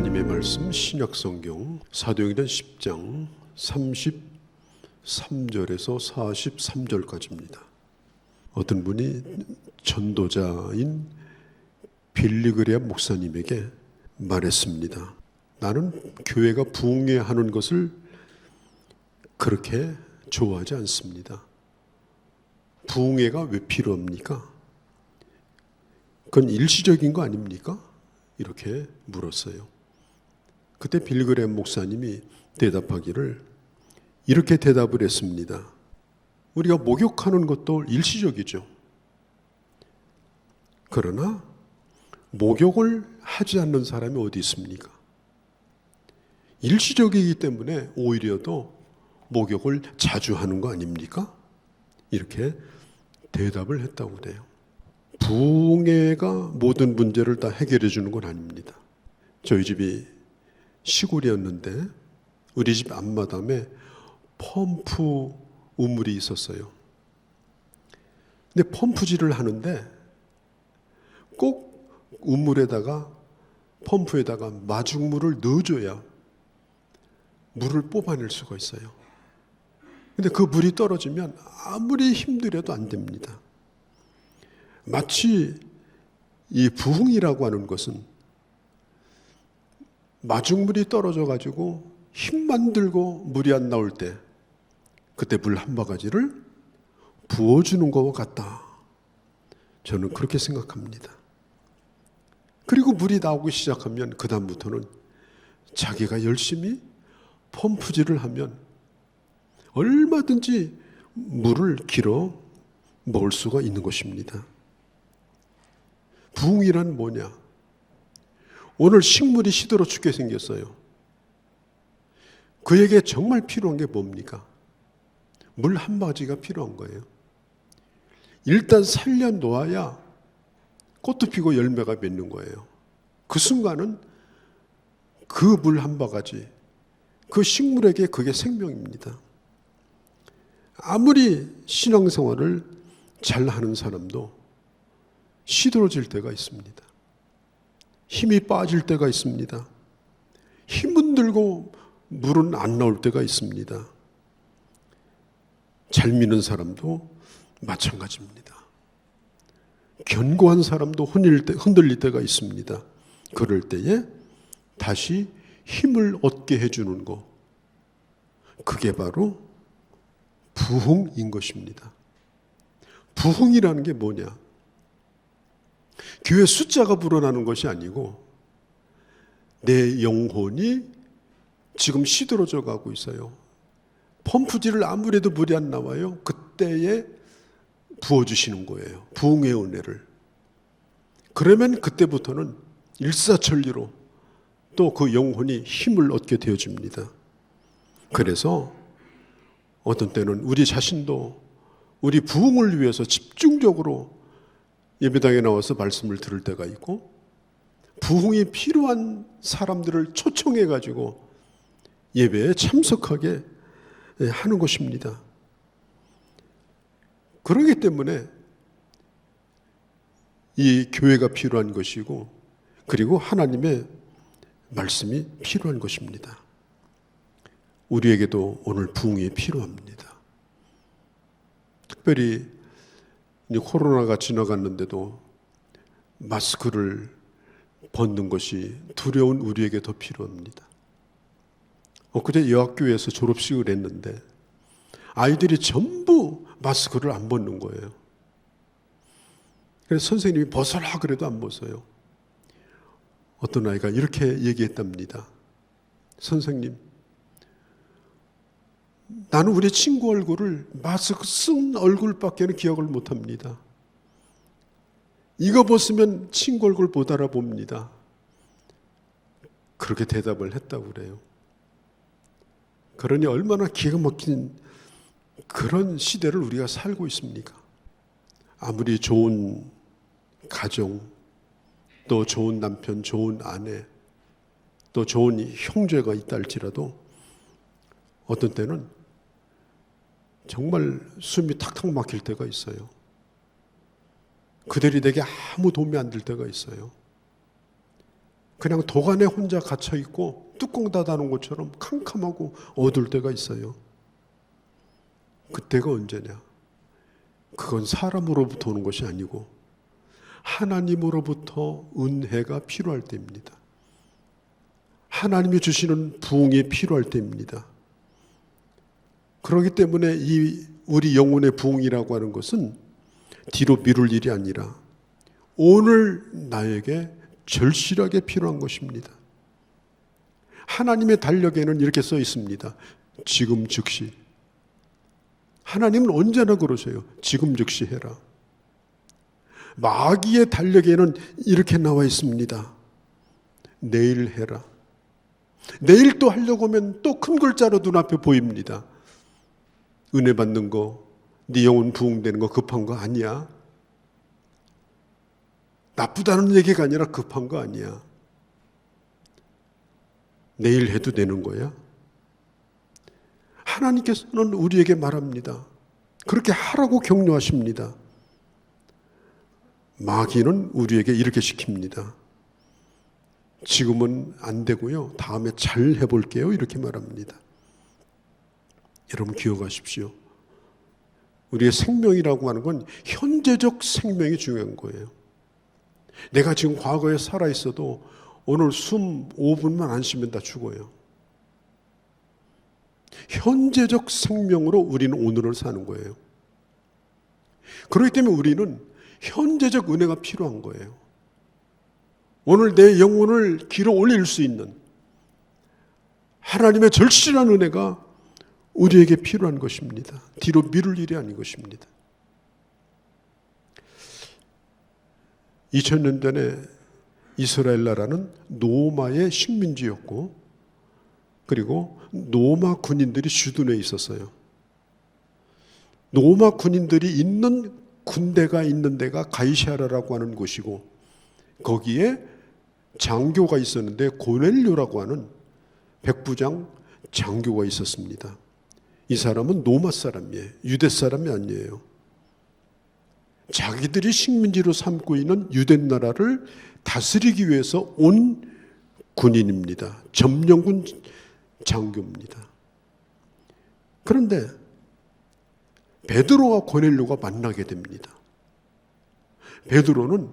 하나님의 말씀 신약성경 사도행전 10장 33절에서 43절까지입니다. 어떤 분이 전도자인 빌리그레아 목사님에게 말했습니다. 나는 교회가 부흥회하는 것을 그렇게 좋아하지 않습니다. 부흥회가 왜 필요합니까? 그건 일시적인 거 아닙니까? 이렇게 물었어요. 그때 빌리그레아 목사님이 대답하기를 이렇게 대답을 했습니다. 우리가 목욕하는 것도 일시적이죠. 그러나 목욕을 하지 않는 사람이 어디 있습니까? 일시적이기 때문에 오히려 더 목욕을 자주 하는 거 아닙니까? 이렇게 대답을 했다고 그래요. 부흥회가 모든 문제를 다 해결해 주는 건 아닙니다. 저희 집이 시골이었는데 우리 집 앞마당에 펌프 우물이 있었어요. 근데 펌프질을 하는데 꼭 우물에다가 펌프에다가 마중물을 넣어줘야 물을 뽑아낼 수가 있어요. 근데 그 물이 떨어지면 아무리 힘들어도 안 됩니다. 마치 이 부흥이라고 하는 것은 마중물이 떨어져 가지고 힘만 들고 물이 안 나올 때 그때 물 한 바가지를 부어주는 것과 같다. 저는 그렇게 생각합니다. 그리고 물이 나오기 시작하면 그 다음부터는 자기가 열심히 펌프질을 하면 얼마든지 물을 길어 먹을 수가 있는 것입니다. 부흥이란 뭐냐? 오늘 식물이 시들어 죽게 생겼어요. 그에게 정말 필요한 게 뭡니까? 물 한 바가지가 필요한 거예요. 일단 살려놓아야 꽃도 피고 열매가 맺는 거예요. 그 순간은 그 물 한 바가지, 그 식물에게 그게 생명입니다. 아무리 신앙생활을 잘하는 사람도 시들어질 때가 있습니다. 힘이 빠질 때가 있습니다. 힘은 들고 물은 안 나올 때가 있습니다. 잘 믿는 사람도 마찬가지입니다. 견고한 사람도 흔들릴 때가 있습니다. 그럴 때에 다시 힘을 얻게 해주는 것, 그게 바로 부흥인 것입니다. 부흥이라는 게 뭐냐? 교회 숫자가 불어나는 것이 아니고 내 영혼이 지금 시들어져 가고 있어요. 펌프질을 아무래도 물이 안 나와요. 그때에 부어주시는 거예요. 부흥의 은혜를. 그러면 그때부터는 일사천리로 또 그 영혼이 힘을 얻게 되어집니다. 그래서 어떤 때는 우리 자신도 우리 부흥을 위해서 집중적으로 예배당에 나와서 말씀을 들을 때가 있고, 부흥이 필요한 사람들을 초청해 가지고 예배에 참석하게 하는 것입니다. 그렇기 때문에 이 교회가 필요한 것이고, 그리고 하나님의 말씀이 필요한 것입니다. 우리에게도 오늘 부흥이 필요합니다. 특별히 코로나가 지나갔는데도 마스크를 벗는 것이 두려운 우리에게 더 필요합니다. 엊그제 여학교에서 졸업식을 했는데 아이들이 전부 마스크를 안 벗는 거예요. 그래서 선생님이 벗어라 그래도 안 벗어요. 어떤 아이가 이렇게 얘기했답니다. 선생님, 나는 우리 친구 얼굴을 마스크 쓴 얼굴밖에는 기억을 못합니다. 이거 벗으면 친구 얼굴 못 알아봅니다. 그렇게 대답을 했다고 그래요. 그러니 얼마나 기가 막힌 그런 시대를 우리가 살고 있습니까? 아무리 좋은 가정, 또 좋은 남편, 좋은 아내, 또 좋은 형제가 있다 할지라도 어떤 때는 정말 숨이 탁탁 막힐 때가 있어요. 그들이 내게 아무 도움이 안 될 때가 있어요. 그냥 도간에 혼자 갇혀 있고 뚜껑 닫아놓은 것처럼 캄캄하고 어두울 때가 있어요. 그때가 언제냐? 그건 사람으로부터 오는 것이 아니고 하나님으로부터 은혜가 필요할 때입니다. 하나님이 주시는 부흥이 필요할 때입니다. 그렇기 때문에 이 우리 영혼의 부흥이라고 하는 것은 뒤로 미룰 일이 아니라 오늘 나에게 절실하게 필요한 것입니다. 하나님의 달력에는 이렇게 써 있습니다. 지금 즉시. 하나님은 언제나 그러세요. 지금 즉시 해라. 마귀의 달력에는 이렇게 나와 있습니다. 내일 해라. 내일 또 하려고 하면 또 큰 글자로 눈앞에 보입니다. 은혜 받는 거, 네 영혼 부흥되는 거 급한 거 아니야. 나쁘다는 얘기가 아니라 급한 거 아니야. 내일 해도 되는 거야. 하나님께서는 우리에게 말합니다. 그렇게 하라고 격려하십니다. 마귀는 우리에게 이렇게 시킵니다. 지금은 안 되고요. 다음에 잘 해볼게요. 이렇게 말합니다. 여러분 기억하십시오. 우리의 생명이라고 하는 건 현재적 생명이 중요한 거예요. 내가 지금 과거에 살아있어도 오늘 숨 5분만 안 쉬면 다 죽어요. 현재적 생명으로 우리는 오늘을 사는 거예요. 그렇기 때문에 우리는 현재적 은혜가 필요한 거예요. 오늘 내 영혼을 길어 올릴 수 있는 하나님의 절실한 은혜가 우리에게 필요한 것입니다. 뒤로 미룰 일이 아닌 것입니다. 2000년 전에 이스라엘 나라는 노마의 식민지였고 그리고 노마 군인들이 주둔해 있었어요. 노마 군인들이 있는 군대가 있는 데가 가이사랴라고 하는 곳이고 거기에 장교가 있었는데 고넬료라고 하는 백부장 장교가 있었습니다. 이 사람은 노마 사람이에요. 유대 사람이 아니에요. 자기들이 식민지로 삼고 있는 유대 나라를 다스리기 위해서 온 군인입니다. 점령군 장교입니다. 그런데 베드로와 고넬료가 만나게 됩니다. 베드로는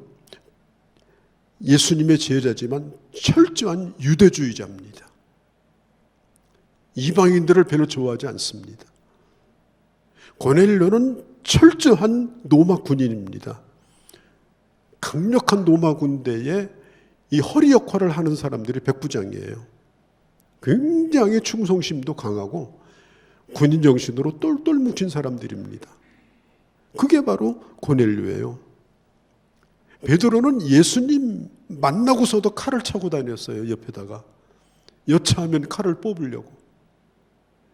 예수님의 제자지만 철저한 유대주의자입니다. 이방인들을 별로 좋아하지 않습니다. 고넬료는 철저한 로마 군인입니다. 강력한 로마 군대의 이 허리 역할을 하는 사람들이 백부장이에요. 굉장히 충성심도 강하고 군인 정신으로 똘똘 뭉친 사람들입니다. 그게 바로 고넬료예요. 베드로는 예수님 만나고서도 칼을 차고 다녔어요. 옆에다가 여차하면 칼을 뽑으려고.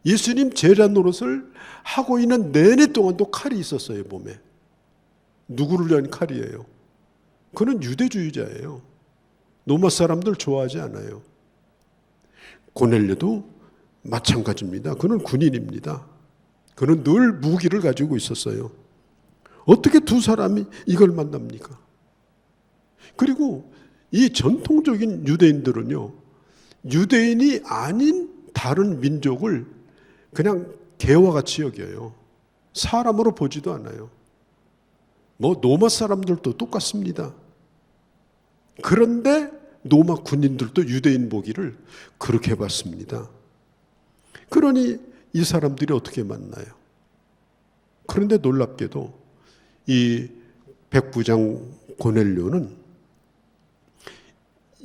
예수님 제자 노릇을 하고 있는 내내 동안도 칼이 있었어요. 몸에. 누구를 위한 칼이에요? 그는 유대주의자예요. 로마 사람들 좋아하지 않아요. 고넬료도 마찬가지입니다. 그는 군인입니다. 그는 늘 무기를 가지고 있었어요. 어떻게 두 사람이 이걸 만납니까? 그리고 이 전통적인 유대인들은요, 유대인이 아닌 다른 민족을 그냥 개와 같이 여겨요. 사람으로 보지도 않아요. 로마 사람들도 똑같습니다. 그런데 로마 군인들도 유대인 보기를 그렇게 봤습니다. 그러니 이 사람들이 어떻게 만나요? 그런데 놀랍게도 이 백부장 고넬료는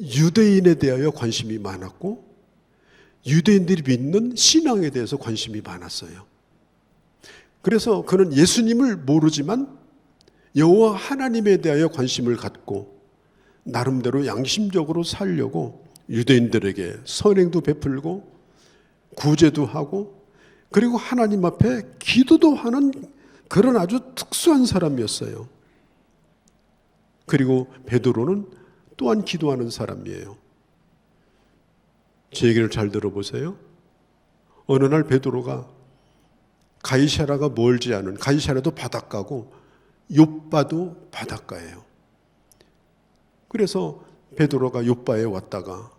유대인에 대하여 관심이 많았고 유대인들이 믿는 신앙에 대해서 관심이 많았어요. 그래서 그는 예수님을 모르지만 여호와 하나님에 대하여 관심을 갖고 나름대로 양심적으로 살려고 유대인들에게 선행도 베풀고 구제도 하고 그리고 하나님 앞에 기도도 하는 그런 아주 특수한 사람이었어요. 그리고 베드로는 또한 기도하는 사람이에요. 제 얘기를 잘 들어보세요. 어느 날 베드로가 가이사랴가 멀지 않은, 가이사랴도 바닷가고 욥바도 바닷가예요. 그래서 베드로가 요바에 왔다가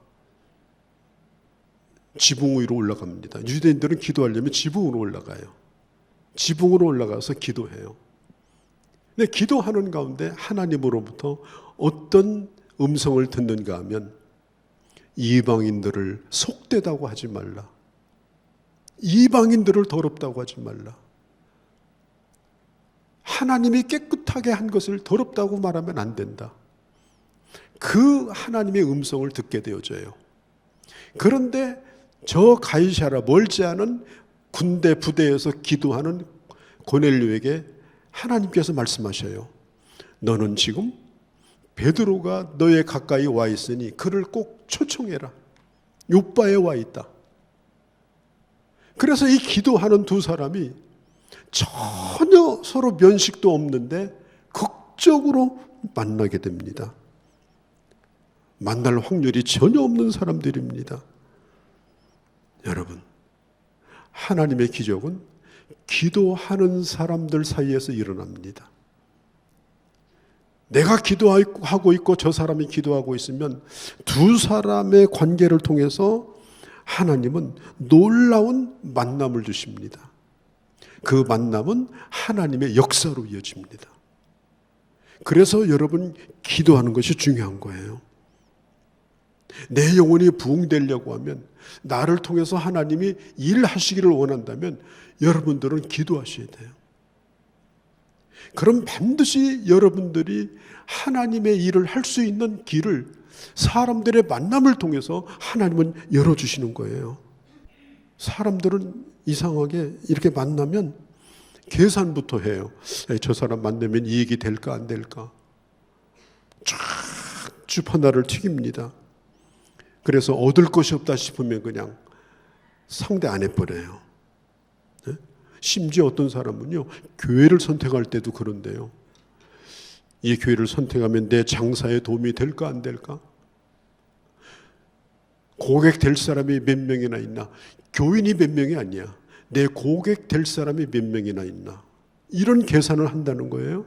지붕 위로 올라갑니다. 유대인들은 기도하려면 지붕으로 올라가요. 지붕으로 올라가서 기도해요. 근데 기도하는 가운데 하나님으로부터 어떤 음성을 듣는가 하면 이방인들을 속되다고 하지 말라. 이방인들을 더럽다고 하지 말라. 하나님이 깨끗하게 한 것을 더럽다고 말하면 안 된다. 그 하나님의 음성을 듣게 되어져요. 그런데 저 가이사랴 멀지 않은 군대 부대에서 기도하는 고넬료에게 하나님께서 말씀하셔요. 너는 지금 베드로가 너에 가까이 와 있으니 그를 꼭 초청해라. 요바에 와 있다. 그래서 이 기도하는 두 사람이 전혀 서로 면식도 없는데 극적으로 만나게 됩니다. 만날 확률이 전혀 없는 사람들입니다. 여러분, 하나님의 기적은 기도하는 사람들 사이에서 일어납니다. 내가 기도하고 있고 저 사람이 기도하고 있으면 두 사람의 관계를 통해서 하나님은 놀라운 만남을 주십니다. 그 만남은 하나님의 역사로 이어집니다. 그래서 여러분 기도하는 것이 중요한 거예요. 내 영혼이 부흥되려고 하면, 나를 통해서 하나님이 일하시기를 원한다면 여러분들은 기도하셔야 돼요. 그럼 반드시 여러분들이 하나님의 일을 할 수 있는 길을 사람들의 만남을 통해서 하나님은 열어주시는 거예요. 사람들은 이상하게 이렇게 만나면 계산부터 해요. 저 사람 만나면 이익이 될까 안 될까. 쫙 주파나를 튀깁니다. 그래서 얻을 것이 없다 싶으면 그냥 상대 안 해버려요. 네? 심지어 어떤 사람은요, 교회를 선택할 때도 그런데요. 이 교회를 선택하면 내 장사에 도움이 될까 안 될까? 고객 될 사람이 몇 명이나 있나? 교인이 몇 명이 아니야. 내 고객 될 사람이 몇 명이나 있나? 이런 계산을 한다는 거예요.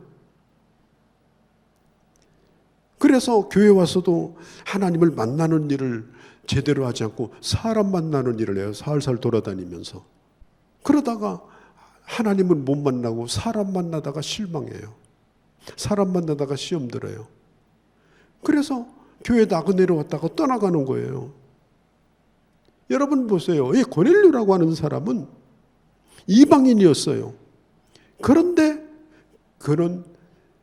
그래서 교회 와서도 하나님을 만나는 일을 제대로 하지 않고 사람 만나는 일을 해요. 살살 돌아다니면서. 그러다가 하나님을 못 만나고 사람 만나다가 실망해요. 사람 만나다가 시험 들어요. 그래서 교회 나가 내려왔다가 떠나가는 거예요. 여러분 보세요. 이 고넬료라고 하는 사람은 이방인이었어요. 그런데 그는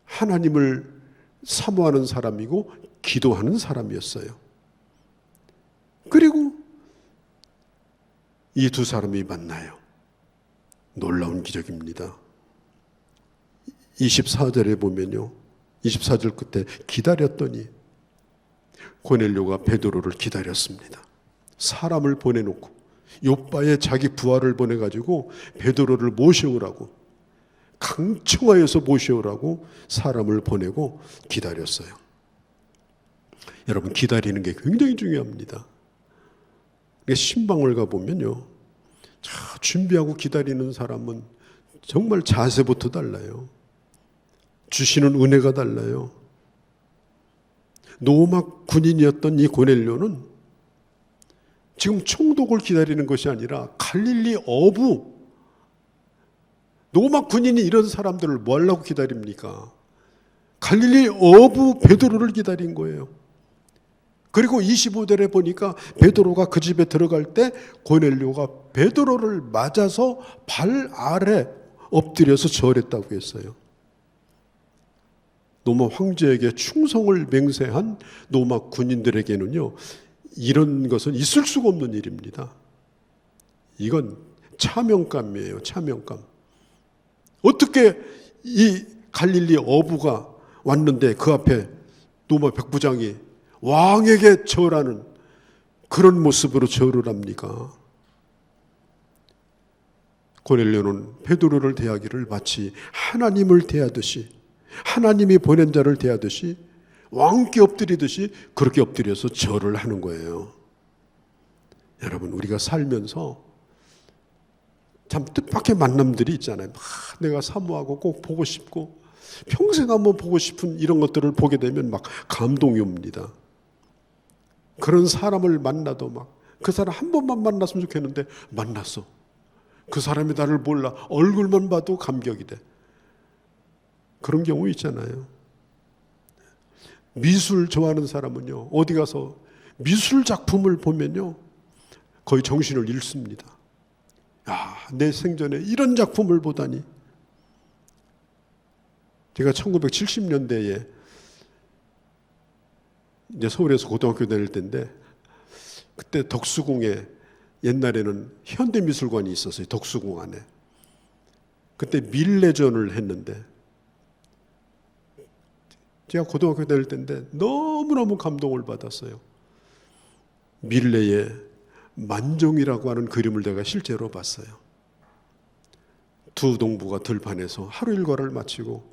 하나님을 사모하는 사람이고 기도하는 사람이었어요. 그리고 이 두 사람이 만나요. 놀라운 기적입니다. 24절에 보면요, 24절 끝에 기다렸더니 고넬료가 베드로를 기다렸습니다. 사람을 보내놓고 요바에 자기 부하를 보내가지고 베드로를 모셔오라고, 강청하여서 모셔오라고 사람을 보내고 기다렸어요. 여러분, 기다리는 게 굉장히 중요합니다. 신방을 가보면요, 준비하고 기다리는 사람은 정말 자세부터 달라요. 주시는 은혜가 달라요. 로마 군인이었던 이 고넬료는 지금 총독을 기다리는 것이 아니라 갈릴리 어부, 로마 군인이 이런 사람들을 뭐 하려고 기다립니까? 갈릴리 어부 베드로를 기다린 거예요. 그리고 25절에 보니까 베드로가 그 집에 들어갈 때 고넬료가 베드로를 맞아서 발 아래 엎드려서 절했다고 했어요. 로마 황제에게 충성을 맹세한 로마 군인들에게는요, 이런 것은 있을 수가 없는 일입니다. 이건 차명감이에요. 차명감. 어떻게 이 갈릴리 어부가 왔는데 그 앞에 로마 백부장이 왕에게 절하는 그런 모습으로 절을 합니까? 고넬료는 베드로를 대하기를 마치 하나님을 대하듯이, 하나님이 보낸 자를 대하듯이, 왕께 엎드리듯이 그렇게 엎드려서 절을 하는 거예요. 여러분, 우리가 살면서 참 뜻밖의 만남들이 있잖아요. 내가 사모하고 꼭 보고 싶고 평생 한번 보고 싶은 이런 것들을 보게 되면 막 감동이 옵니다. 그런 사람을 만나도 막 그 사람 한 번만 만났으면 좋겠는데 만났어. 그 사람이 나를 몰라. 얼굴만 봐도 감격이 돼. 그런 경우 있잖아요. 미술 좋아하는 사람은요, 어디 가서 미술 작품을 보면요, 거의 정신을 잃습니다. 야, 내 생전에 이런 작품을 보다니. 제가 1970년대에 이제 서울에서 고등학교 다닐 때인데, 그때 덕수궁에 옛날에는 현대미술관이 있었어요. 덕수궁 안에. 그때 밀레전을 했는데, 제가 고등학교 다닐 때인데 너무너무 감동을 받았어요. 밀레의 만종이라고 하는 그림을 내가 실제로 봤어요. 두 동부가 들판에서 하루 일과를 마치고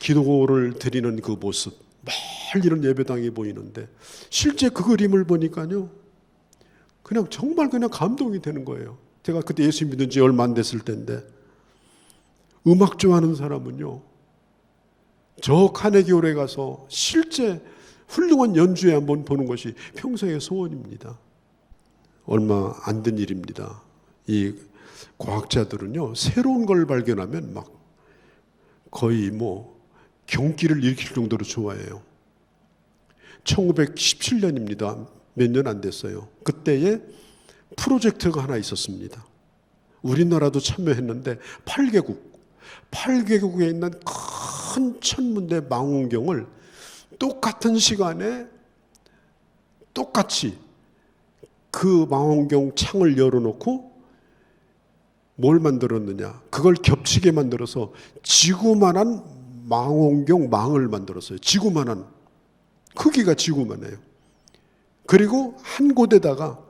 기도를 드리는 그 모습, 말 이런 예배당이 보이는데 실제 그 그림을 보니까요, 그냥 정말 그냥 감동이 되는 거예요. 제가 그때 예수 믿은 지 얼마 안 됐을 때인데, 음악 좋아하는 사람은요, 저 카네기홀에 가서 실제 훌륭한 연주회 한번 보는 것이 평소의 소원입니다. 얼마 안 된 일입니다. 이 과학자들은요, 새로운 걸 발견하면 막 거의 경기를 일으킬 정도로 좋아해요. 1917년입니다. 몇 년 안 됐어요. 그때에 프로젝트가 하나 있었습니다. 우리나라도 참여했는데 8개국에 있는 큰 천문대 망원경을 똑같은 시간에 똑같이 그 망원경 창을 열어놓고 뭘 만들었느냐, 그걸 겹치게 만들어서 지구만한 망원경 망을 만들었어요. 지구만한, 크기가 지구만해요. 그리고 한 곳에다가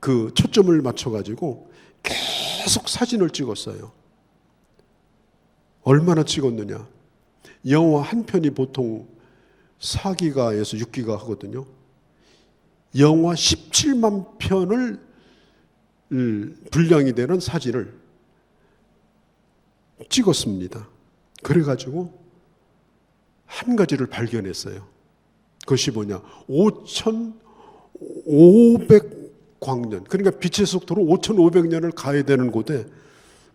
그 초점을 맞춰가지고 계속 사진을 찍었어요. 얼마나 찍었느냐, 영화 한 편이 보통 4기가에서 6기가 하거든요. 영화 17만 편을 분량이 되는 사진을 찍었습니다. 그래가지고 한 가지를 발견했어요. 그것이 뭐냐, 5,500광년, 그러니까 빛의 속도로 5,500년을 가야 되는 곳에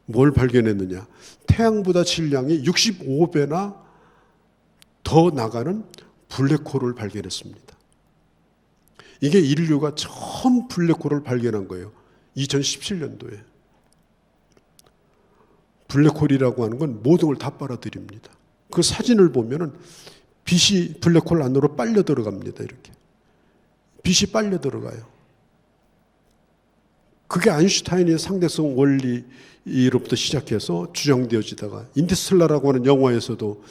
뭘 발견했느냐, 태양보다 질량이 65배나 더 나가는 블랙홀을 발견했습니다. 이게 인류가 처음 블랙홀을 발견한 거예요. 2017년도에. 블랙홀이라고 하는 건 모든 걸 다 빨아들입니다. 그 사진을 보면은 빛이 블랙홀 안으로 빨려 들어갑니다. 이렇게 빛이 빨려 들어가요. 그게 아인슈타인의 상대성 원리로부터 시작해서 주장되어지다가 인터스텔라라고 하는 영화에서도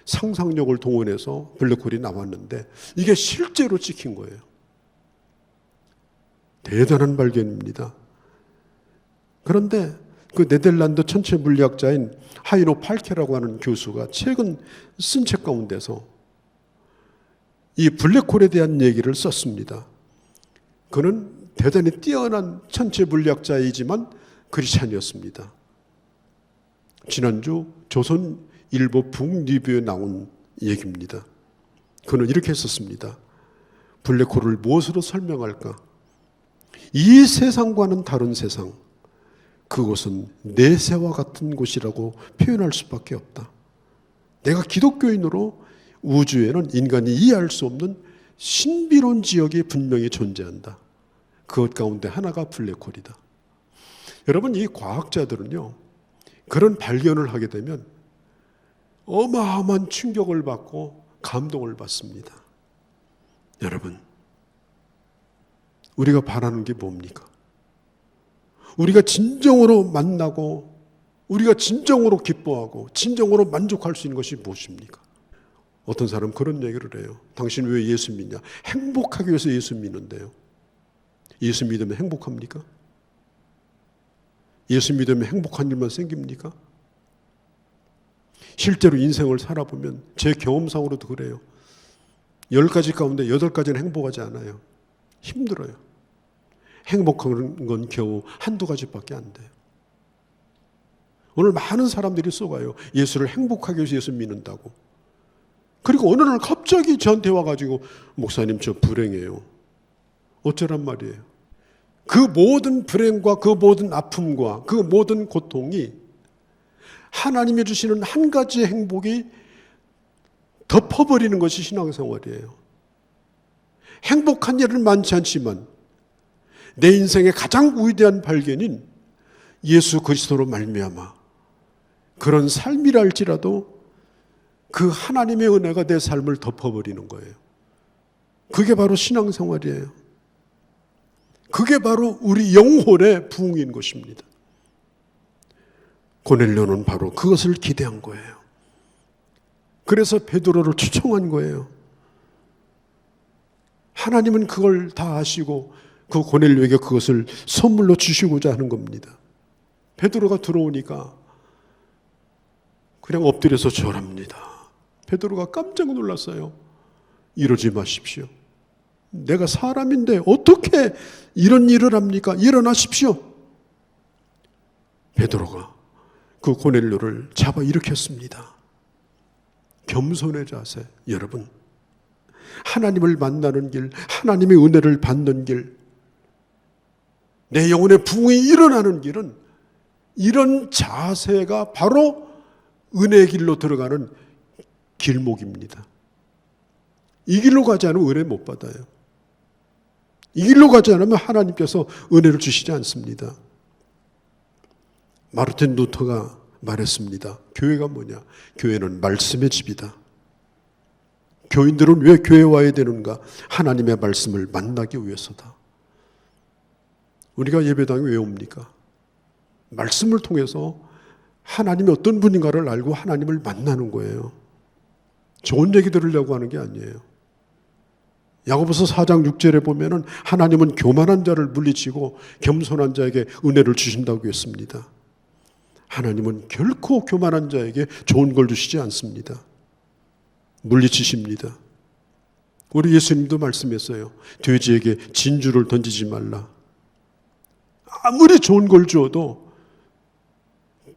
상상력을 동원해서 블랙홀이 나왔는데 이게 실제로 찍힌 거예요. 대단한 발견입니다. 그런데 그 네덜란드 천체 물리학자인 하이노 팔케라고 하는 교수가 최근 쓴 책 가운데서 이 블랙홀에 대한 얘기를 썼습니다. 그는 대단히 뛰어난 천체 물리학자이지만 크리스찬이었습니다. 지난주 조선일보 북리뷰에 나온 얘기입니다. 그는 이렇게 썼습니다. 블랙홀을 무엇으로 설명할까? 이 세상과는 다른 세상, 그곳은 내세와 같은 곳이라고 표현할 수밖에 없다. 내가 기독교인으로 우주에는 인간이 이해할 수 없는 신비로운 지역이 분명히 존재한다. 그것 가운데 하나가 블랙홀이다. 여러분, 이 과학자들은요, 그런 발견을 하게 되면 어마어마한 충격을 받고 감동을 받습니다. 여러분, 우리가 바라는 게 뭡니까? 우리가 진정으로 만나고 우리가 진정으로 기뻐하고 진정으로 만족할 수 있는 것이 무엇입니까? 어떤 사람은 그런 얘기를 해요. 당신 왜 예수 믿냐? 행복하기 위해서 예수 믿는데요. 예수 믿으면 행복합니까? 예수 믿으면 행복한 일만 생깁니까? 실제로 인생을 살아보면 제 경험상으로도 그래요. 10가지 가운데 8가지는 행복하지 않아요. 힘들어요. 행복한 건 겨우 한두 가지밖에 안 돼요. 오늘 많은 사람들이 속아요. 예수를 행복하게 해서 예수 믿는다고. 그리고 어느 날 갑자기 저한테 와가지고 목사님 저 불행해요. 어쩌란 말이에요. 그 모든 불행과 그 모든 아픔과 그 모든 고통이 하나님이 주시는 한 가지의 행복이 덮어버리는 것이 신앙생활이에요. 행복한 일은 많지 않지만 내 인생의 가장 위대한 발견인 예수 그리스도로 말미암아 그런 삶이라 할지라도 그 하나님의 은혜가 내 삶을 덮어버리는 거예요. 그게 바로 신앙생활이에요. 그게 바로 우리 영혼의 부흥인 것입니다. 고넬료는 바로 그것을 기대한 거예요. 그래서 베드로를 초청한 거예요. 하나님은 그걸 다 아시고 그 고넬료에게 그것을 선물로 주시고자 하는 겁니다. 베드로가 들어오니까 그냥 엎드려서 절합니다. 베드로가 깜짝 놀랐어요. 이러지 마십시오. 내가 사람인데 어떻게 이런 일을 합니까? 일어나십시오. 베드로가 그 고넬료를 잡아 일으켰습니다. 겸손의 자세. 여러분, 하나님을 만나는 길, 하나님의 은혜를 받는 길, 내 영혼의 부흥이 일어나는 길은 이런 자세가 바로 은혜의 길로 들어가는 길목입니다. 이 길로 가지 않으면 은혜 못 받아요. 이 길로 가지 않으면 하나님께서 은혜를 주시지 않습니다. 마르틴 루터가 말했습니다. 교회가 뭐냐? 교회는 말씀의 집이다. 교인들은 왜 교회에 와야 되는가? 하나님의 말씀을 만나기 위해서다. 우리가 예배당에 왜 옵니까? 말씀을 통해서 하나님이 어떤 분인가를 알고 하나님을 만나는 거예요. 좋은 얘기 들으려고 하는 게 아니에요. 야고보서 4장 6절에 보면은 하나님은 교만한 자를 물리치고 겸손한 자에게 은혜를 주신다고 했습니다. 하나님은 결코 교만한 자에게 좋은 걸 주시지 않습니다. 물리치십니다. 우리 예수님도 말씀했어요. 돼지에게 진주를 던지지 말라. 아무리 좋은 걸 주어도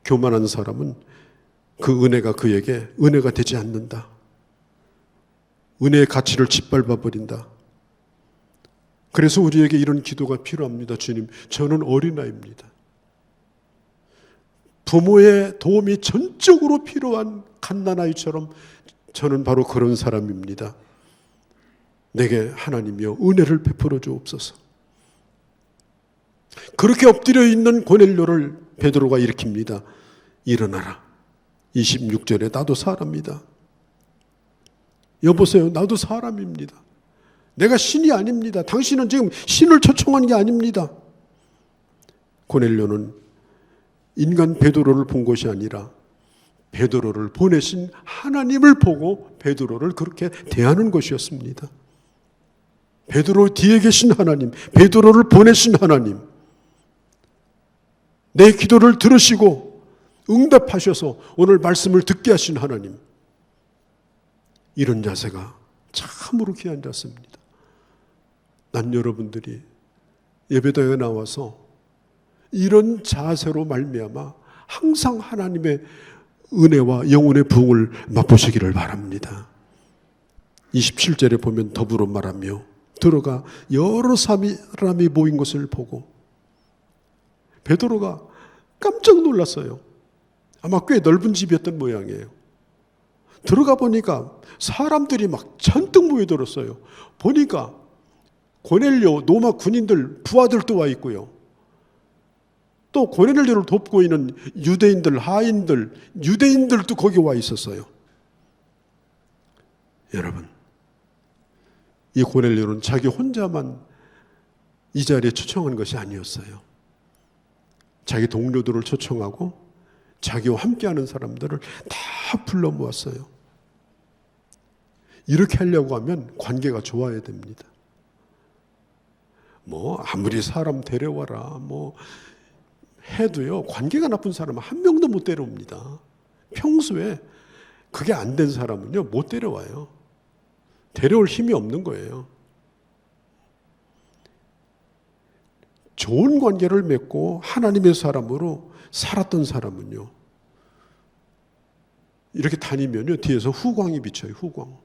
교만한 사람은 그 은혜가 그에게 은혜가 되지 않는다. 은혜의 가치를 짓밟아 버린다. 그래서 우리에게 이런 기도가 필요합니다. 주님, 저는 어린아이입니다. 부모의 도움이 전적으로 필요한 갓난아이처럼 저는 바로 그런 사람입니다. 내게 하나님이여 은혜를 베풀어 주옵소서. 그렇게 엎드려 있는 고넬료를 베드로가 일으킵니다. 일어나라. 26절에 나도 사람이다. 여보세요, 나도 사람입니다. 내가 신이 아닙니다. 당신은 지금 신을 초청한 게 아닙니다. 고넬료는 인간 베드로를 본 것이 아니라 베드로를 보내신 하나님을 보고 베드로를 그렇게 대하는 것이었습니다. 베드로 뒤에 계신 하나님, 베드로를 보내신 하나님, 내 기도를 들으시고 응답하셔서 오늘 말씀을 듣게 하신 하나님, 이런 자세가 참으로 귀한 자세입니다. 난 여러분들이 예배당에 나와서 이런 자세로 말미암아 항상 하나님의 은혜와 영혼의 부흥을 맛보시기를 바랍니다. 27절에 보면 더불어 말하며 들어가 여러 사람이 모인 것을 보고 베드로가 깜짝 놀랐어요. 아마 꽤 넓은 집이었던 모양이에요. 들어가 보니까 사람들이 막 잔뜩 모여들었어요. 보니까 고넬료, 로마 군인들, 부하들도 와 있고요. 또 고넬료를 돕고 있는 유대인들, 하인들, 유대인들도 거기 와 있었어요. 여러분, 이 고넬료는 자기 혼자만 이 자리에 초청한 것이 아니었어요. 자기 동료들을 초청하고 자기와 함께하는 사람들을 다 불러 모았어요. 이렇게 하려고 하면 관계가 좋아야 됩니다. 아무리 사람 데려와라 해도요, 관계가 나쁜 사람은 한 명도 못 데려옵니다. 평소에 그게 안 된 사람은요, 못 데려와요. 데려올 힘이 없는 거예요. 좋은 관계를 맺고 하나님의 사람으로 살았던 사람은요, 이렇게 다니면요, 뒤에서 후광이 비쳐요. 후광.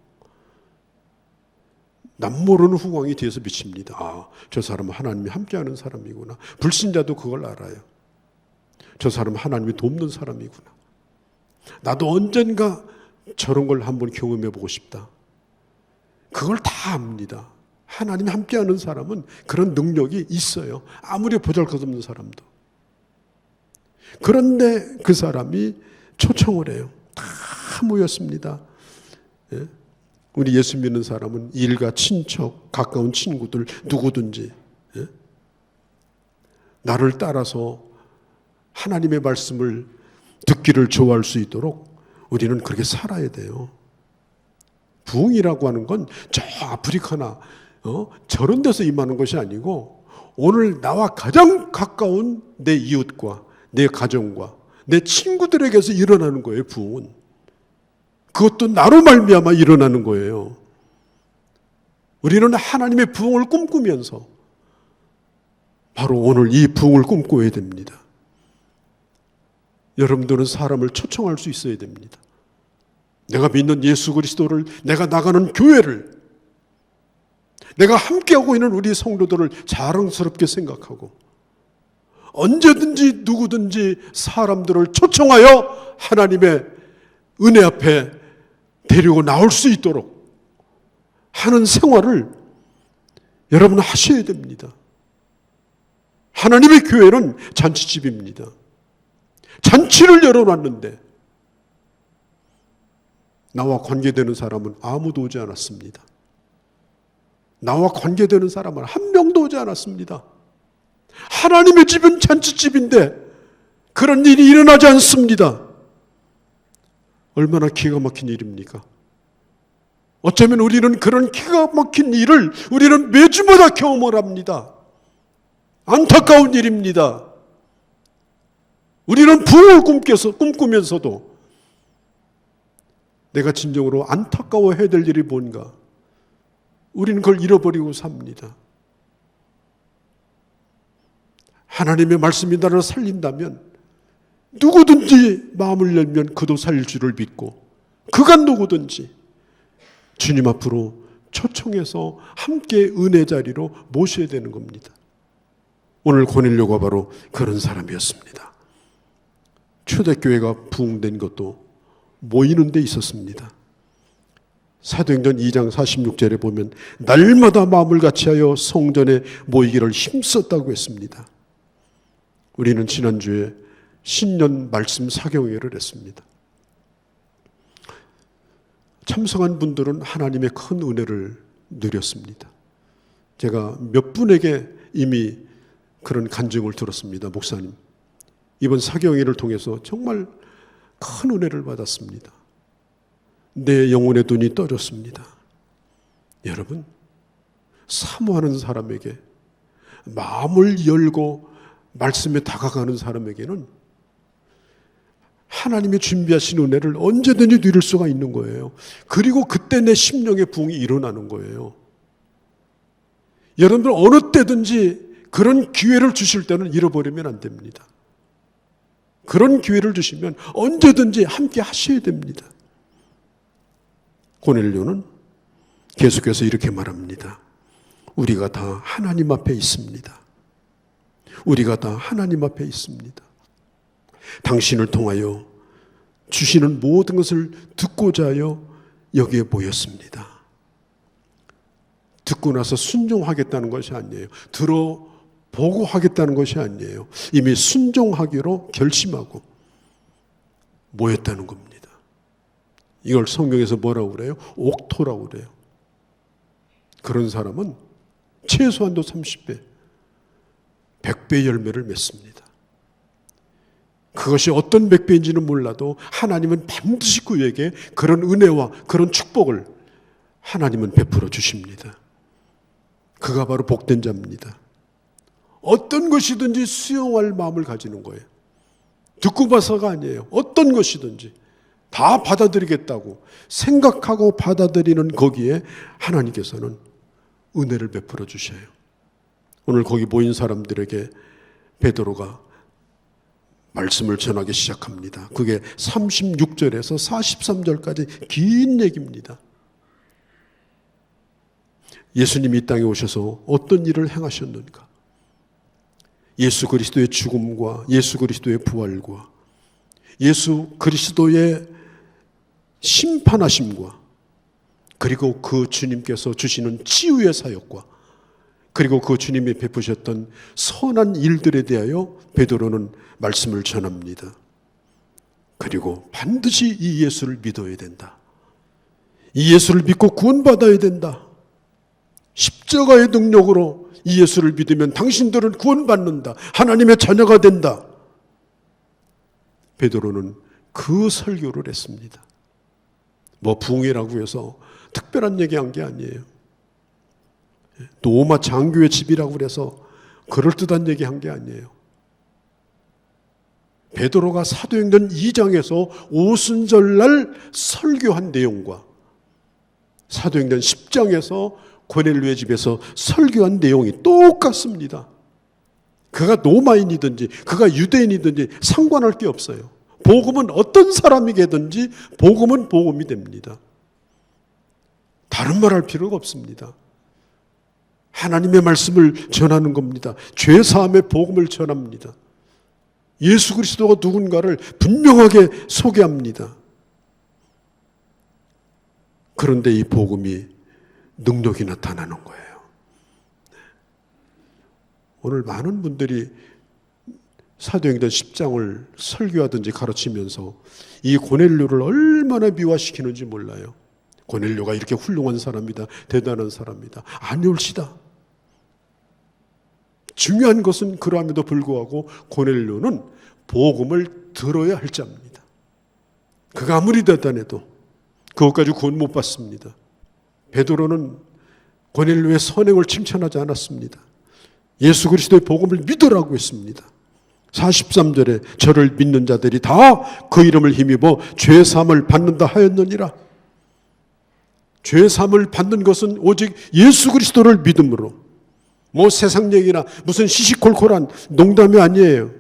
남 모르는 후광이 뒤에서 비칩니다. 아, 저 사람은 하나님이 함께하는 사람이구나. 불신자도 그걸 알아요. 저 사람은 하나님이 돕는 사람이구나. 나도 언젠가 저런 걸 한번 경험해 보고 싶다. 그걸 다 압니다. 하나님이 함께하는 사람은 그런 능력이 있어요. 아무리 보잘것없는 사람도. 그런데 그 사람이 초청을 해요. 다 모였습니다. 예? 우리 예수 믿는 사람은 일가, 친척, 가까운 친구들 누구든지, 예? 나를 따라서 하나님의 말씀을 듣기를 좋아할 수 있도록 우리는 그렇게 살아야 돼요. 부흥이라고 하는 건 저 아프리카나 저런 데서 임하는 것이 아니고 오늘 나와 가장 가까운 내 이웃과 내 가정과 내 친구들에게서 일어나는 거예요. 부흥은. 그것도 나로 말미암아 일어나는 거예요. 우리는 하나님의 부흥을 꿈꾸면서 바로 오늘 이 부흥을 꿈꿔야 됩니다. 여러분들은 사람을 초청할 수 있어야 됩니다. 내가 믿는 예수 그리스도를, 내가 나가는 교회를, 내가 함께하고 있는 우리 성도들을 자랑스럽게 생각하고 언제든지 누구든지 사람들을 초청하여 하나님의 은혜 앞에 데리고 나올 수 있도록 하는 생활을 여러분 하셔야 됩니다. 하나님의 교회는 잔치집입니다. 잔치를 열어놨는데 나와 관계되는 사람은 아무도 오지 않았습니다. 나와 관계되는 사람은 한 명도 오지 않았습니다. 하나님의 집은 잔치집인데 그런 일이 일어나지 않습니다. 얼마나 기가 막힌 일입니까? 어쩌면 우리는 그런 기가 막힌 일을 우리는 매주마다 경험을 합니다. 안타까운 일입니다. 우리는 부흥을 꿈꾸면서도 내가 진정으로 안타까워해야 될 일이 뭔가 우리는 그걸 잃어버리고 삽니다. 하나님의 말씀이 나를 살린다면 누구든지 마음을 열면 그도 살릴 줄을 믿고 그가 누구든지 주님 앞으로 초청해서 함께 은혜 자리로 모셔야 되는 겁니다. 오늘 고넬료가 바로 그런 사람이었습니다. 초대교회가 부흥된 것도 모이는 데 있었습니다. 사도행전 2장 46절에 보면 날마다 마음을 같이하여 성전에 모이기를 힘썼다고 했습니다. 우리는 지난주에 신년 말씀 사경회를 했습니다. 참석한 분들은 하나님의 큰 은혜를 누렸습니다. 제가 몇 분에게 이미 그런 간증을 들었습니다. 목사님, 이번 사경회를 통해서 정말 큰 은혜를 받았습니다. 내 영혼의 눈이 떠졌습니다. 여러분, 사모하는 사람에게, 마음을 열고 말씀에 다가가는 사람에게는 하나님이 준비하신 은혜를 언제든지 누릴 수가 있는 거예요. 그리고 그때 내 심령의 부흥이 일어나는 거예요. 여러분들 어느 때든지 그런 기회를 주실 때는 잃어버리면 안 됩니다. 그런 기회를 주시면 언제든지 함께 하셔야 됩니다. 고넬료는 계속해서 이렇게 말합니다. 우리가 다 하나님 앞에 있습니다. 우리가 다 하나님 앞에 있습니다. 당신을 통하여 주시는 모든 것을 듣고자 하여 여기에 모였습니다. 듣고 나서 순종하겠다는 것이 아니에요. 들어보고 하겠다는 것이 아니에요. 이미 순종하기로 결심하고 모였다는 겁니다. 이걸 성경에서 뭐라고 그래요? 옥토라고 그래요. 그런 사람은 최소한도 30배, 100배 열매를 맺습니다. 그것이 어떤 100배인지는 몰라도 하나님은 반드시 그에게 그런 은혜와 그런 축복을 하나님은 베풀어 주십니다. 그가 바로 복된 자입니다. 어떤 것이든지 수용할 마음을 가지는 거예요. 듣고 봐서가 아니에요. 어떤 것이든지 다 받아들이겠다고 생각하고 받아들이는 거기에 하나님께서는 은혜를 베풀어 주셔요. 오늘 거기 모인 사람들에게 베드로가 말씀을 전하기 시작합니다. 그게 36절에서 43절까지 긴 얘기입니다. 예수님이 이 땅에 오셔서 어떤 일을 행하셨는가? 예수 그리스도의 죽음과 예수 그리스도의 부활과 예수 그리스도의 심판하심과 그리고 그 주님께서 주시는 치유의 사역과 그리고 그 주님이 베푸셨던 선한 일들에 대하여 베드로는 말씀을 전합니다. 그리고 반드시 이 예수를 믿어야 된다. 이 예수를 믿고 구원받아야 된다. 십자가의 능력으로 이 예수를 믿으면 당신들은 구원받는다. 하나님의 자녀가 된다. 베드로는 그 설교를 했습니다. 뭐 부흥회라고 해서 특별한 얘기한 게 아니에요. 로마 장교의 집이라고 그래서 그럴듯한 얘기한 게 아니에요. 베드로가 사도행전 2장에서 오순절날 설교한 내용과 사도행전 10장에서 고넬료의 집에서 설교한 내용이 똑같습니다. 그가 로마인이든지 그가 유대인이든지 상관할 게 없어요. 복음은 어떤 사람에게든지 복음은 복음이 됩니다. 다른 말 할 필요가 없습니다. 하나님의 말씀을 전하는 겁니다. 죄사함의 복음을 전합니다. 예수 그리스도가 누군가를 분명하게 소개합니다. 그런데 이 복음이 능력이 나타나는 거예요. 오늘 많은 분들이 사도행전 10장을 설교하든지 가르치면서 이 고넬료를 얼마나 미화시키는지 몰라요. 고넬료가 이렇게 훌륭한 사람이다, 대단한 사람이다. 아니올시다. 중요한 것은 그러함에도 불구하고 고넬료는 복음을 들어야 할 자입니다. 그가 아무리 대단해도 그것까지 구원 못 받습니다. 베드로는 고넬료의 선행을 칭찬하지 않았습니다. 예수 그리스도의 복음을 믿으라고 했습니다. 43절에 저를 믿는 자들이 다 그 이름을 힘입어 죄사함을 받는다 하였느니라. 죄사함을 받는 것은 오직 예수 그리스도를 믿음으로, 뭐 세상 얘기나 무슨 시시콜콜한 농담이 아니에요.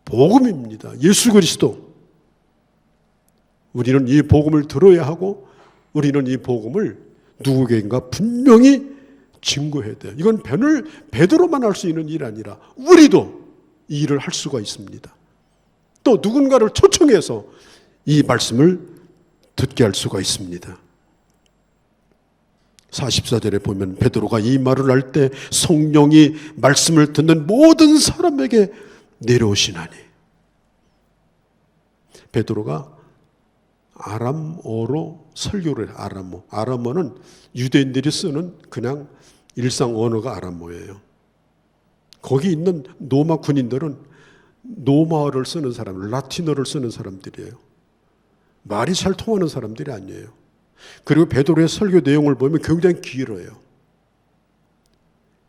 복음입니다. 예수 그리스도. 우리는 이 복음을 들어야 하고 우리는 이 복음을 누구에게인가 분명히 증거해야 돼요. 이건 베드로만 할 수 있는 일이 아니라 우리도 이 일을 할 수가 있습니다. 또 누군가를 초청해서 이 말씀을 듣게 할 수가 있습니다. 44절에 보면 베드로가 이 말을 할 때 성령이 말씀을 듣는 모든 사람에게 내려오시나니. 베드로가 아람어로 설교를 해요. 아람어. 아람어는 유대인들이 쓰는 그냥 일상 언어가 아람어예요. 거기 있는 로마 군인들은 로마어를 쓰는 사람, 라틴어를 쓰는 사람들이에요. 말이 잘 통하는 사람들이 아니에요. 그리고 베드로의 설교 내용을 보면 굉장히 길어요.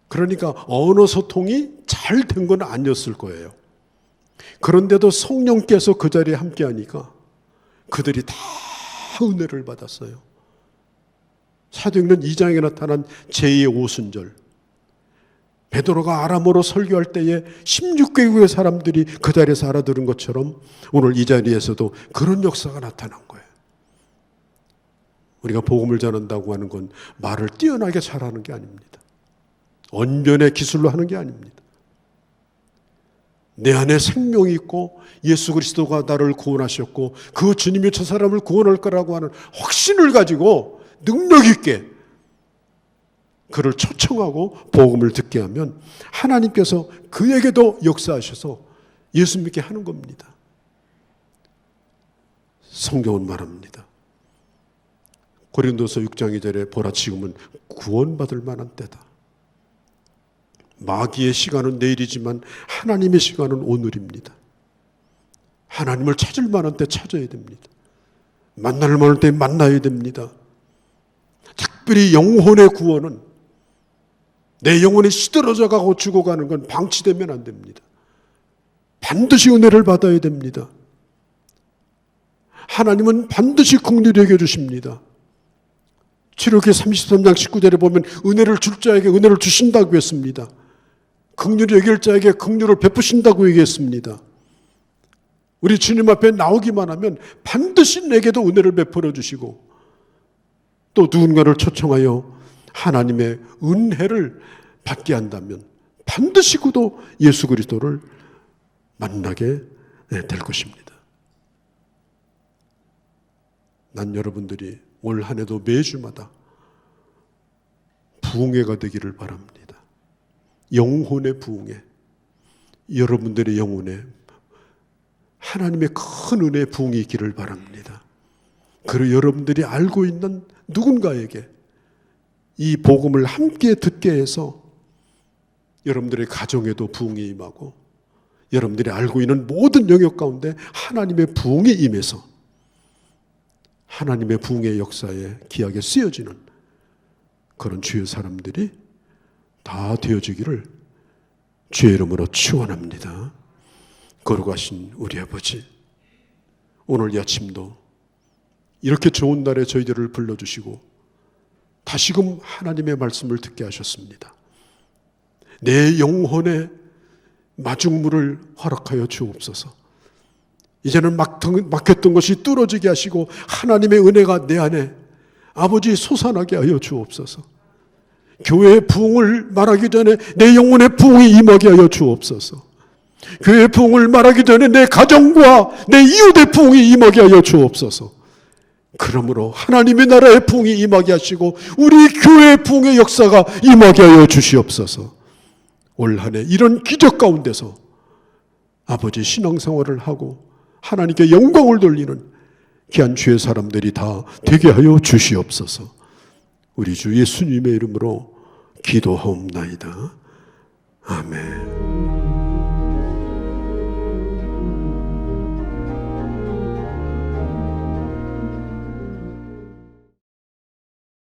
그러니까 언어 소통이 잘 된 건 아니었을 거예요. 그런데도 성령께서 그 자리에 함께하니까 그들이 다 은혜를 받았어요. 사도행전 2장에 나타난 제2의 오순절, 베드로가 아람어로 설교할 때에 16개국의 사람들이 그 자리에서 알아들은 것처럼 오늘 이 자리에서도 그런 역사가 나타난 거예요. 우리가 복음을 전한다고 하는 건 말을 뛰어나게 잘하는 게 아닙니다. 언변의 기술로 하는 게 아닙니다. 내 안에 생명이 있고 예수 그리스도가 나를 구원하셨고 그 주님이 저 사람을 구원할 거라고 하는 확신을 가지고 능력 있게 그를 초청하고 복음을 듣게 하면 하나님께서 그에게도 역사하셔서 예수 믿게 하는 겁니다. 성경은 말합니다. 고린도서 6장 2절에 보라 지금은 구원받을 만한 때다. 마귀의 시간은 내일이지만 하나님의 시간은 오늘입니다. 하나님을 찾을 만한 때 찾아야 됩니다. 만날 만한 때 만나야 됩니다. 특별히 영혼의 구원은 내 영혼이 시들어져 가고 죽어가는 건 방치되면 안 됩니다. 반드시 은혜를 받아야 됩니다. 하나님은 반드시 긍휼히 여겨 주십니다. 출애굽기 33장 19절에 보면 은혜를 줄 자에게 은혜를 주신다고 했습니다. 긍휼히 여길 자에게 긍휼을 베푸신다고 얘기했습니다. 우리 주님 앞에 나오기만 하면 반드시 내게도 은혜를 베풀어 주시고, 또 누군가를 초청하여 하나님의 은혜를 받게 한다면 반드시 그도 예수 그리스도를 만나게 될 것입니다. 난 여러분들이 올 한 해도 매주마다 부흥회가 되기를 바랍니다. 영혼의 부흥회, 여러분들의 영혼에 하나님의 큰 은혜의 부흥이 있기를 바랍니다. 그리고 여러분들이 알고 있는 누군가에게 이 복음을 함께 듣게 해서 여러분들의 가정에도 부흥이 임하고, 여러분들이 알고 있는 모든 영역 가운데 하나님의 부흥이 임해서 하나님의 부흥의 역사에 귀하게 쓰여지는 그런 주의 사람들이 다 되어지기를 주의 이름으로 축원합니다. 거룩하신 우리 아버지, 오늘 이 아침도 이렇게 좋은 날에 저희들을 불러주시고 다시금 하나님의 말씀을 듣게 하셨습니다. 내 영혼의 마중물을 허락하여 주옵소서. 이제는 막혔던 것이 뚫어지게 하시고 하나님의 은혜가 내 안에 아버지 솟아나게 하여 주옵소서. 교회의 부흥을 말하기 전에 내 영혼의 부흥이 임하게 하여 주옵소서. 교회의 부흥을 말하기 전에 내 가정과 내 이웃의 부흥이 임하게 하여 주옵소서. 그러므로 하나님의 나라의 부흥이 임하게 하시고 우리 교회의 부흥의 역사가 임하게 하여 주시옵소서. 올 한 해 이런 기적 가운데서 아버지 신앙생활을 하고 하나님께 영광을 돌리는 귀한 주의 사람들이 다 되게 하여 주시옵소서. 우리 주 예수님의 이름으로 기도하옵나이다. 아멘.